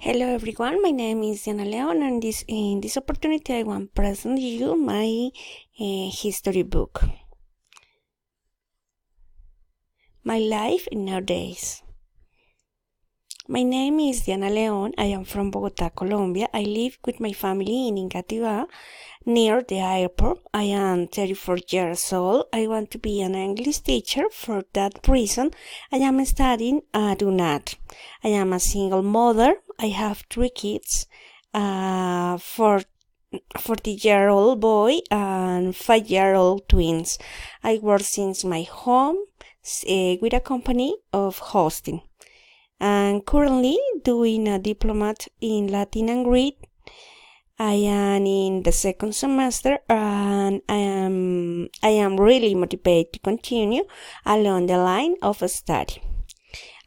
Hello everyone, my name is Diana Leon, and in this opportunity I want to present you my history book. My life nowadays. My name is Diana Leon. I am from Bogota, Colombia. I live with my family in Engativá, near the airport. I am 34 years old. I want to be an English teacher. For that reason, I am studying at UNAT. I am a single mother. I have 3 kids, 40-year-old boy and 5-year-old twins. I work since my home with a company of hosting. I'm currently doing a diploma in Latin and Greek. I am in the 2nd semester and I am really motivated to continue along the line of study.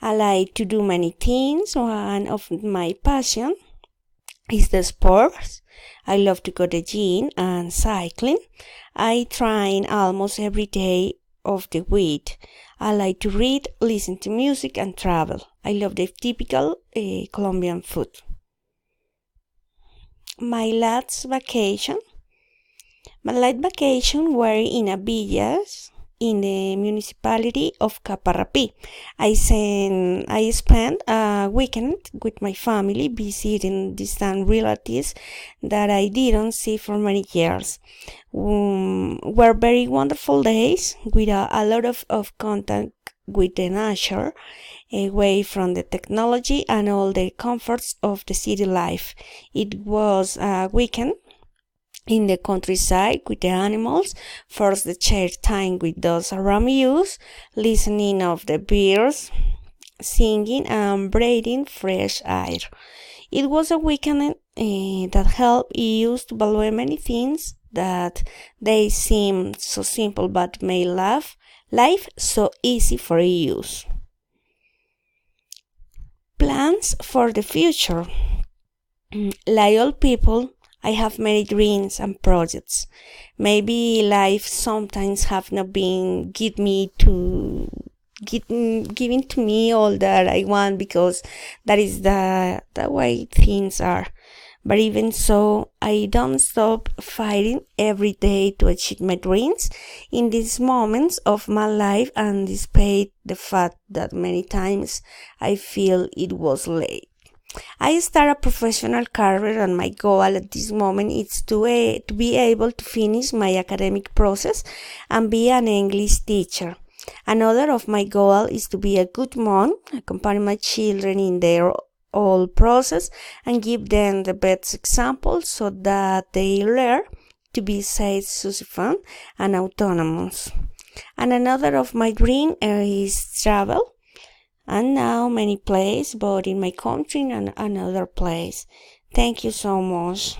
I like to do many things. One of my passion is the sports. I love to go to the gym and cycling. I train almost every day of the week. I like to read, listen to music, and travel. I love the typical Colombian food. My last vacation were in a village in the municipality of Caparrapi. I spent a weekend with my family visiting distant relatives that I didn't see for many years. Were very wonderful days with a lot of contact with the nature, away from the technology and all the comforts of the city life. It was a weekend in the countryside with the animals. First, the share time with those around you, listening of the birds singing and breathing fresh air. It was a weekend that helped you to value many things that they seem so simple but made life so easy for use. Plans for the future. Like all people, I have many dreams and projects. Maybe life sometimes have not been giving to me all that I want, because that is the way things are. But even so, I don't stop fighting every day to achieve my dreams in these moments of my life, and despite the fact that many times I feel it was late. I start a professional career, and my goal at this moment is to be able to finish my academic process and be an English teacher. Another of my goals is to be a good mom, accompany my children in their whole process and give them the best example so that they learn to be safe, successful, and autonomous. And another of my dream is travel. And now many places, both in my country and another place. Thank you so much.